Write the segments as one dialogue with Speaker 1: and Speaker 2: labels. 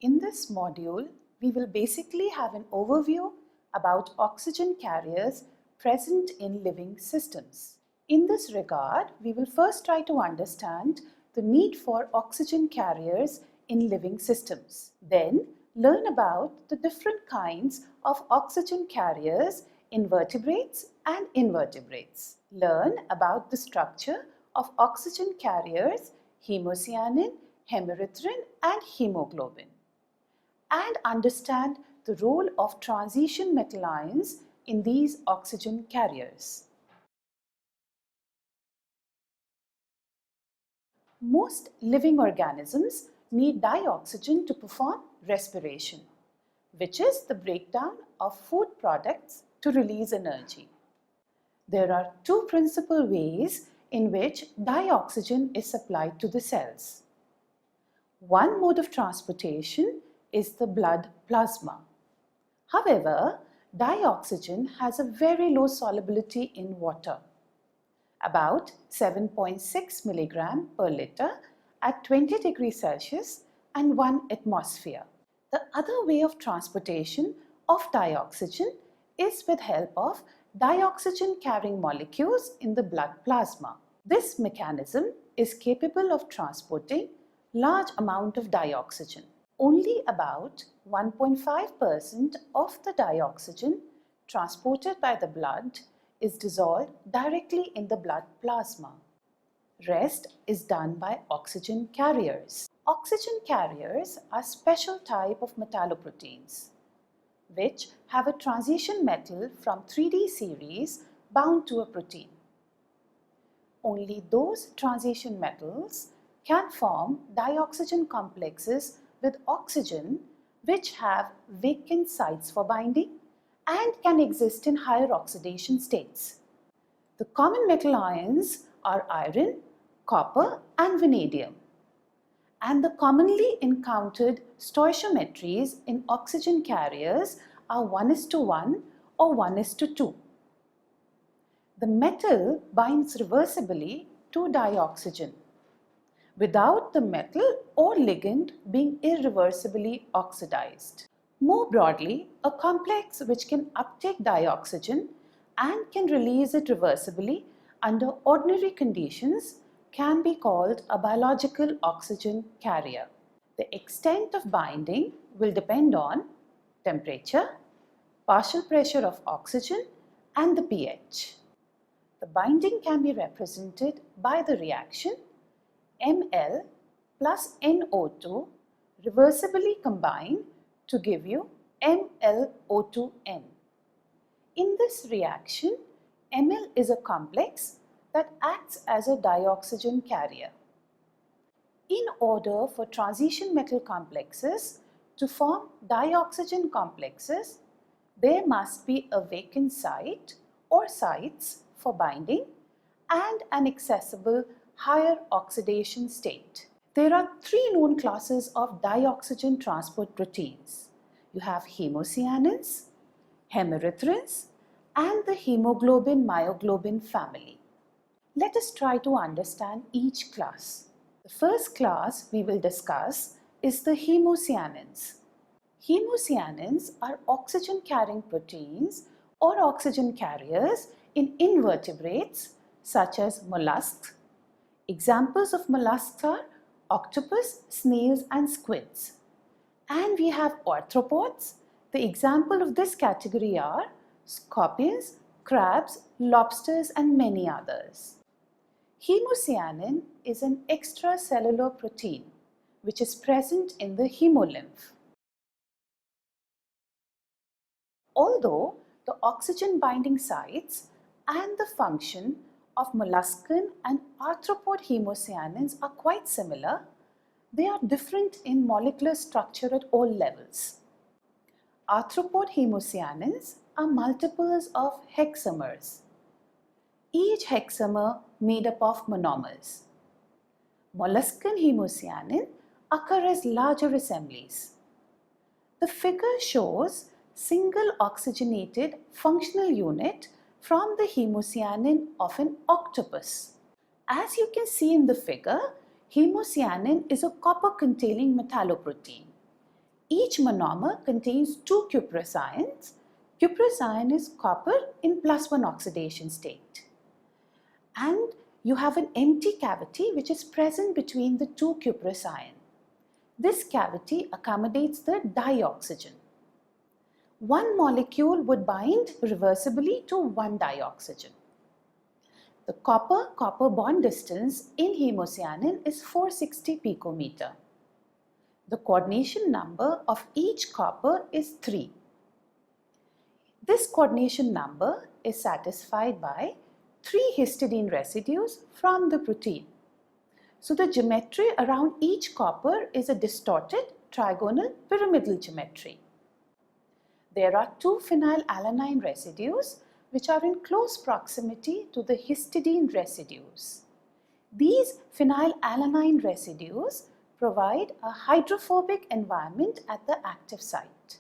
Speaker 1: In this module, we will basically have an overview about oxygen carriers present in living systems. In this regard, we will first try to understand the need for oxygen carriers in living systems. Then, learn about the different kinds of oxygen carriers in vertebrates and invertebrates. Learn about the structure of oxygen carriers, hemocyanin, hemerythrin and hemoglobin, and understand the role of transition metal ions in these oxygen carriers. Most living organisms need dioxygen to perform respiration, which is the breakdown of food products to release energy. There are two principal ways in which dioxygen is supplied to the cells. One mode of transportation is the blood plasma. However, dioxygen has a very low solubility in water, about 7.6 milligram per liter at 20 degrees Celsius and 1 atmosphere. The other way of transportation of dioxygen is with help of dioxygen carrying molecules in the blood plasma. This mechanism is capable of transporting large amount of dioxygen. Only about 1.5% of the dioxygen transported by the blood is dissolved directly in the blood plasma. Rest is done by oxygen carriers. Oxygen carriers are special type of metalloproteins which have a transition metal from 3D series bound to a protein. Only those transition metals can form dioxygen complexes with oxygen which have vacant sites for binding and can exist in higher oxidation states. The common metal ions are iron, copper and vanadium, and the commonly encountered stoichiometries in oxygen carriers are 1:1 or 1:2. The metal binds reversibly to dioxygen without the metal or ligand being irreversibly oxidized. More broadly, a complex which can uptake dioxygen and can release it reversibly under ordinary conditions can be called a biological oxygen carrier. The extent of binding will depend on temperature, partial pressure of oxygen and the pH. The binding can be represented by the reaction Ml plus NO2 reversibly combined to give you MlO2n. In this reaction, Ml is a complex that acts as a dioxygen carrier. In order for transition metal complexes to form dioxygen complexes, there must be a vacant site or sites for binding and an accessible higher oxidation state. There are three known classes of dioxygen transport proteins. You have hemocyanins, hemerythrins, and the hemoglobin myoglobin family. Let us try to understand each class. The first class we will discuss is the hemocyanins. Hemocyanins are oxygen carrying proteins or oxygen carriers in invertebrates such as mollusks. Examples of mollusks are octopus, snails and squids. And we have arthropods. The example of this category are scorpions, crabs, lobsters and many others. Hemocyanin is an extracellular protein which is present in the hemolymph. Although the oxygen binding sites and the function of molluscan and arthropod hemocyanins are quite similar, they are different in molecular structure at all levels. Arthropod hemocyanins are multiples of hexamers, each hexamer made up of monomers. Molluscan hemocyanin occur as larger assemblies. The figure shows single oxygenated functional unit from the hemocyanin of an octopus. As you can see in the figure, hemocyanin is a copper-containing metalloprotein. Each monomer contains two cuprous ions. Cuprous ion is copper in +1 oxidation state. And you have an empty cavity which is present between the two cuprous ions. This cavity accommodates the dioxygen. One molecule would bind reversibly to one dioxygen. The copper-copper bond distance in hemocyanin is 460 picometer. The coordination number of each copper is 3. This coordination number is satisfied by 3 histidine residues from the protein. So the geometry around each copper is a distorted trigonal pyramidal geometry. There are 2 phenylalanine residues which are in close proximity to the histidine residues. These phenylalanine residues provide a hydrophobic environment at the active site.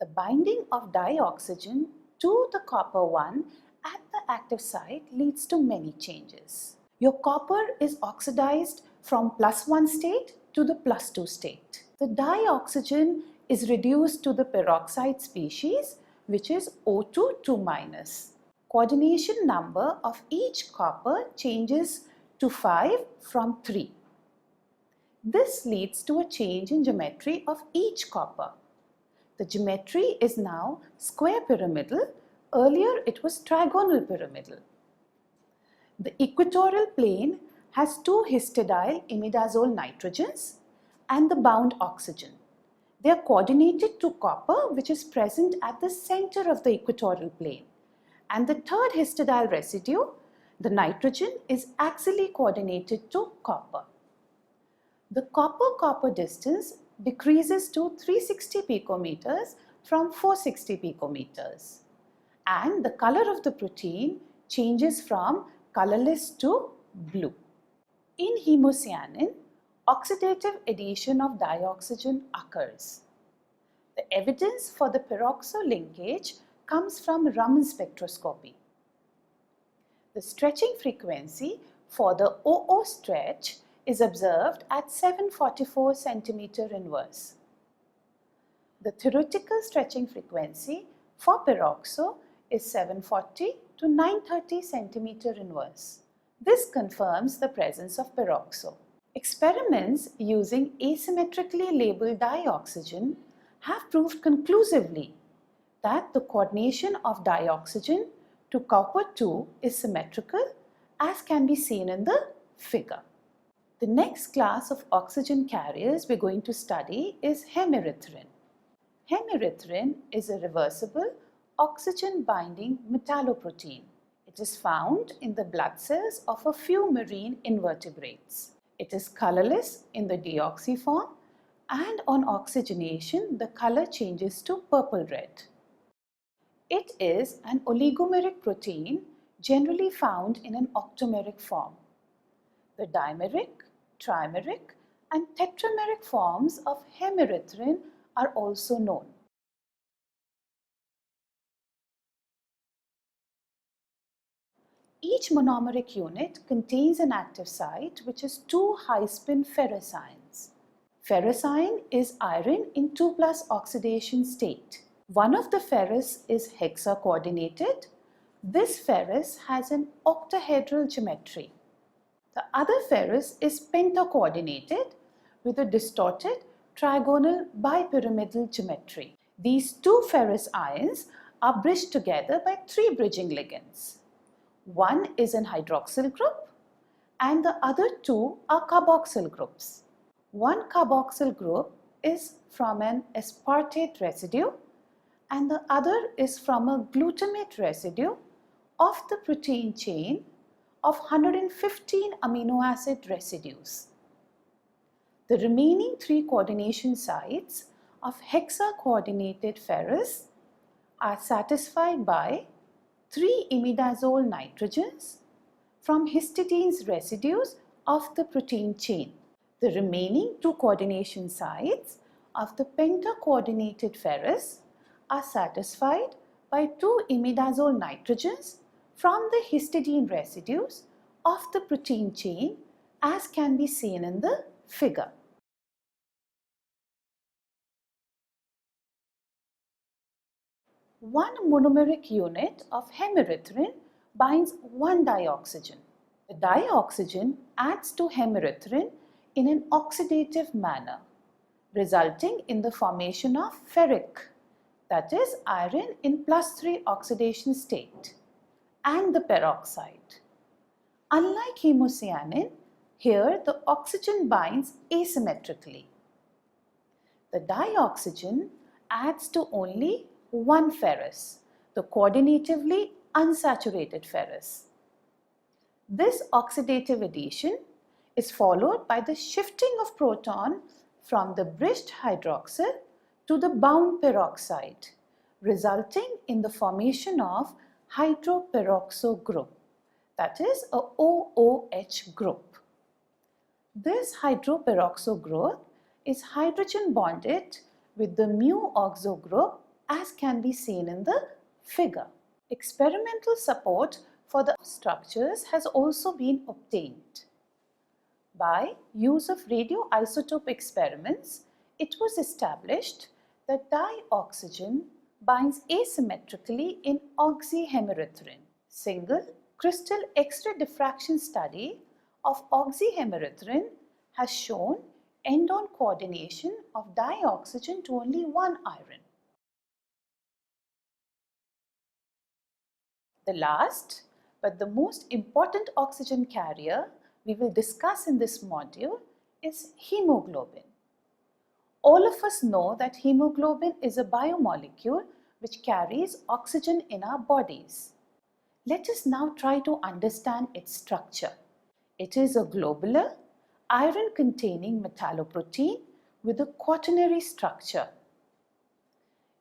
Speaker 1: The binding of dioxygen to the copper 1 at the active site leads to many changes. Your copper is oxidized from +1 state to the +2 state. The dioxygen is reduced to the peroxide species, which is O2 2-. Coordination number of each copper changes to 5 from 3. This leads to a change in geometry of each copper. The geometry is now square pyramidal. Earlier it was trigonal pyramidal. The equatorial plane has 2 histidyl imidazole nitrogens and the bound oxygen. They are coordinated to copper, which is present at the center of the equatorial plane. And the third histidyl residue, the nitrogen, is axially coordinated to copper. The copper-copper distance decreases to 360 picometers from 460 picometers. And the color of the protein changes from colorless to blue. In hemocyanin, oxidative addition of dioxygen occurs. The evidence for the peroxo linkage comes from Raman spectroscopy. The stretching frequency for the OO stretch is observed at 744 cm inverse. The theoretical stretching frequency for peroxo is 740 to 930 cm inverse. This confirms the presence of peroxo. Experiments using asymmetrically labeled dioxygen have proved conclusively that the coordination of dioxygen to copper 2 is symmetrical, as can be seen in the figure. The next class of oxygen carriers we're going to study is hemerythrin. Hemerythrin is a reversible oxygen-binding metalloprotein. It is found in the blood cells of a few marine invertebrates. It is colorless in the deoxy form, and on oxygenation the color changes to purple-red. It is an oligomeric protein generally found in an octameric form. The dimeric, trimeric and tetrameric forms of hemerythrin are also known. Each monomeric unit contains an active site which is 2 high-spin ferrocynes. Ferrocyne is iron in 2+ oxidation state. One of the ferrous is hexa-coordinated. This ferrous has an octahedral geometry. The other ferrous is penta-coordinated with a distorted trigonal bipyramidal geometry. These 2 ferrous ions are bridged together by 3 bridging ligands. One is an hydroxyl group and the other 2 are carboxyl groups. One carboxyl group is from an aspartate residue and the other is from a glutamate residue of the protein chain of 115 amino acid residues. The remaining 3 coordination sites of hexa-coordinated ferrous are satisfied by 3 imidazole nitrogens from histidine's residues of the protein chain. The remaining 2 coordination sites of the penta-coordinated ferrous are satisfied by 2 imidazole nitrogens from the histidine residues of the protein chain as can be seen in the figure. One monomeric unit of hemerythrin binds one dioxygen. The dioxygen adds to hemerythrin in an oxidative manner, resulting in the formation of ferric, that is iron in +3 oxidation state, and the peroxide. Unlike hemocyanin, here the oxygen binds asymmetrically. The dioxygen adds to only one ferrous, the coordinatively unsaturated ferrous. This oxidative addition is followed by the shifting of proton from the bridged hydroxyl to the bound peroxide, resulting in the formation of hydroperoxo group, that is a OOH group. This hydroperoxo group is hydrogen bonded with the mu oxo group, as can be seen in the figure. Experimental support for the structures has also been obtained. By use of radioisotope experiments, it was established that dioxygen binds asymmetrically in oxyhemerythrin. Single crystal X-ray diffraction study of oxyhemerythrin has shown end-on coordination of dioxygen to only one iron. The last but the most important oxygen carrier we will discuss in this module is hemoglobin. All of us know that hemoglobin is a biomolecule which carries oxygen in our bodies. Let us now try to understand its structure. It is a globular, iron-containing metalloprotein with a quaternary structure.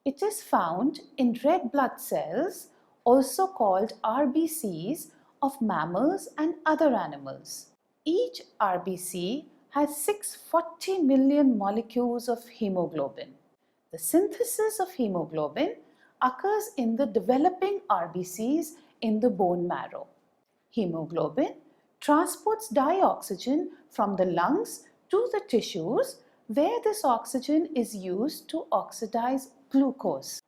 Speaker 1: It is found in red blood cells, also called RBCs, of mammals and other animals. Each RBC has 640 million molecules of hemoglobin. The synthesis of hemoglobin occurs in the developing RBCs in the bone marrow. Hemoglobin transports dioxygen from the lungs to the tissues, where this oxygen is used to oxidize glucose.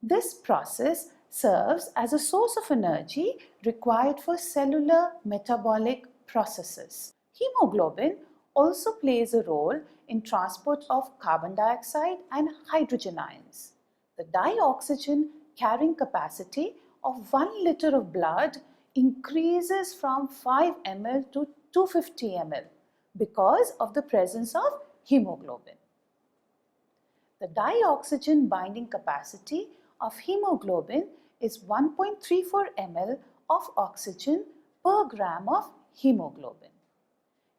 Speaker 1: This process serves as a source of energy required for cellular metabolic processes. Hemoglobin also plays a role in transport of carbon dioxide and hydrogen ions. The dioxygen carrying capacity of 1 liter of blood increases from 5 ml to 250 ml because of the presence of hemoglobin. The dioxygen binding capacity of hemoglobin is 1.34 ml of oxygen per gram of hemoglobin.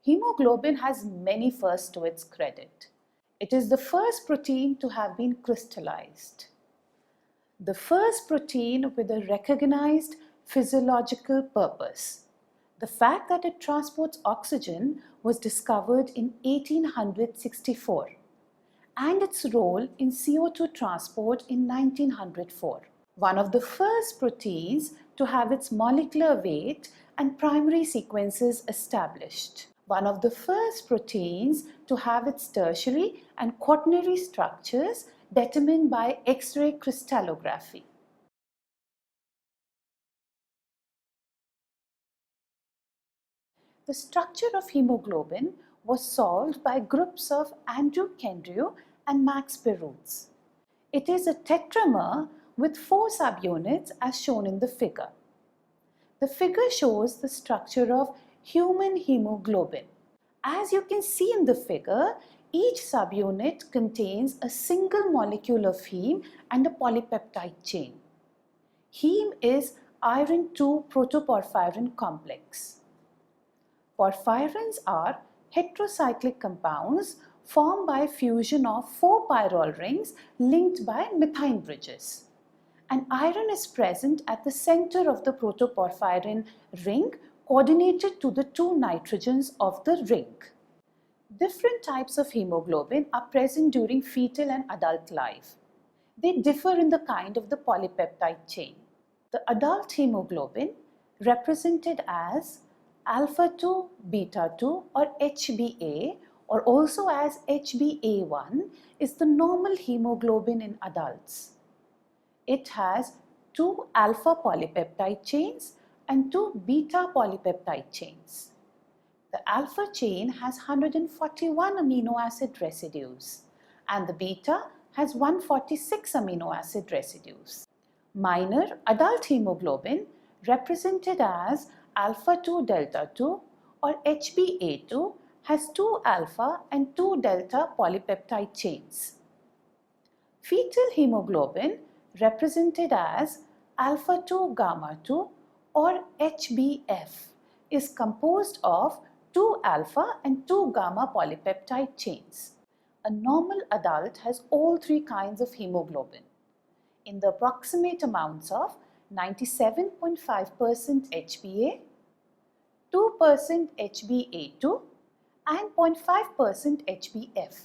Speaker 1: Hemoglobin has many firsts to its credit. It is the first protein to have been crystallized. The first protein with a recognized physiological purpose. The fact that it transports oxygen was discovered in 1864, and its role in CO2 transport in 1904. One of the first proteins to have its molecular weight and primary sequences established. One of the first proteins to have its tertiary and quaternary structures determined by X-ray crystallography. The structure of hemoglobin was solved by groups of Andrew Kendrew and Max Perutz. It is a tetramer with 4 subunits as shown in the figure. The figure shows the structure of human hemoglobin. As you can see in the figure, each subunit contains a single molecule of heme and a polypeptide chain. Heme is iron 2 protoporphyrin complex. Porphyrins are heterocyclic compounds formed by fusion of 4 pyrrole rings linked by methine bridges. An iron is present at the center of the protoporphyrin ring, coordinated to the 2 nitrogens of the ring. Different types of hemoglobin are present during fetal and adult life. They differ in the kind of the polypeptide chain. The adult hemoglobin, represented as Alpha 2 beta 2 or HbA, or also as HbA1, is the normal hemoglobin in adults. It has 2 alpha polypeptide chains and 2 beta polypeptide chains. The alpha chain has 141 amino acid residues and the beta has 146 amino acid residues. Minor adult hemoglobin, represented as alpha 2 delta 2 or HbA2, has 2 alpha and 2 delta polypeptide chains. Fetal hemoglobin, represented as alpha 2 gamma 2 or HbF, is composed of 2 alpha and 2 gamma polypeptide chains. A normal adult has all 3 kinds of hemoglobin in the approximate amounts of 97.5% HbA, 2% HbA2 and 0.5% HbF.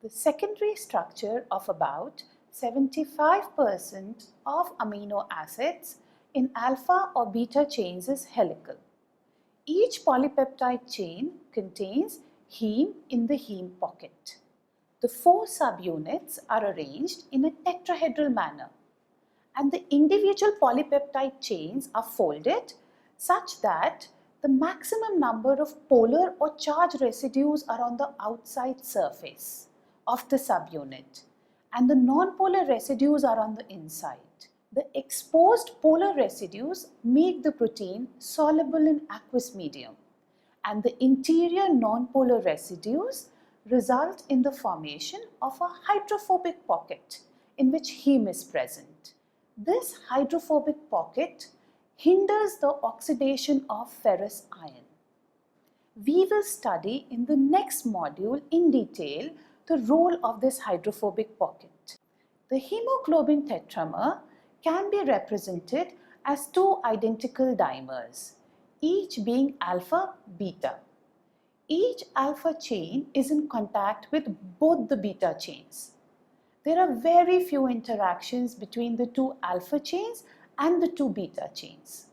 Speaker 1: The secondary structure of about 75% of amino acids in alpha or beta chains is helical. Each polypeptide chain contains heme in the heme pocket. The 4 subunits are arranged in a tetrahedral manner, and the individual polypeptide chains are folded such that the maximum number of polar or charge residues are on the outside surface of the subunit, and the non-polar residues are on the inside. The exposed polar residues make the protein soluble in aqueous medium, and the interior non-polar residues result in the formation of a hydrophobic pocket in which heme is present. This hydrophobic pocket hinders the oxidation of ferrous iron. We will study in the next module in detail the role of this hydrophobic pocket. The hemoglobin tetramer can be represented as 2 identical dimers, each being alpha beta. Each alpha chain is in contact with both the beta chains. There are very few interactions between the 2 alpha chains and the 2 beta chains.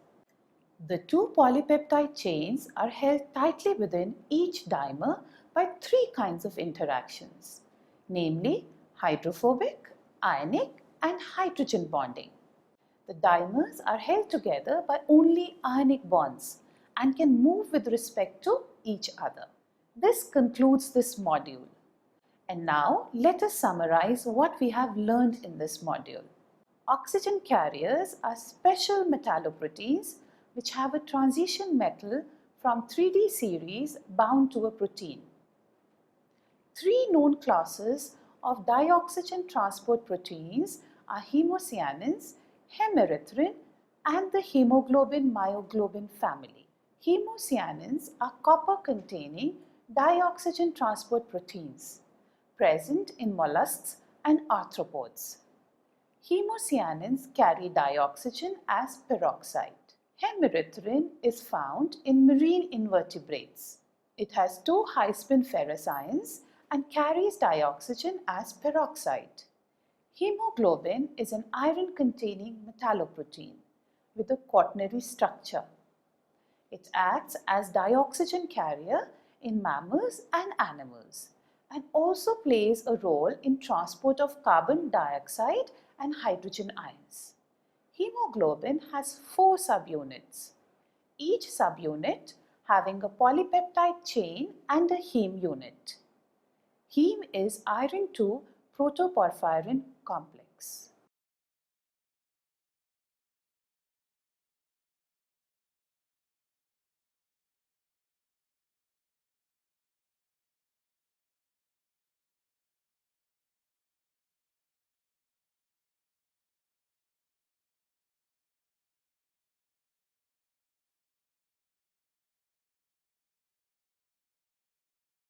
Speaker 1: The 2 polypeptide chains are held tightly within each dimer by 3 kinds of interactions, namely hydrophobic, ionic and hydrogen bonding. The dimers are held together by only ionic bonds and can move with respect to each other. This concludes this module. And now let us summarize what we have learned in this module. Oxygen carriers are special metalloproteins which have a transition metal from 3D series bound to a protein. 3 known classes of dioxygen transport proteins are hemocyanins, hemerythrin and the hemoglobin myoglobin family. Hemocyanins are copper-containing dioxygen transport proteins present in mollusks and arthropods. Hemocyanins carry dioxygen as peroxide. Hemerythrin is found in marine invertebrates. It has 2 high-spin ferrocynes and carries dioxygen as peroxide. Hemoglobin is an iron-containing metalloprotein with a quaternary structure. It acts as dioxygen carrier in mammals and animals and also plays a role in transport of carbon dioxide and hydrogen ions. Hemoglobin has 4 subunits, each subunit having a polypeptide chain and a heme unit. Heme is iron 2 protoporphyrin complex.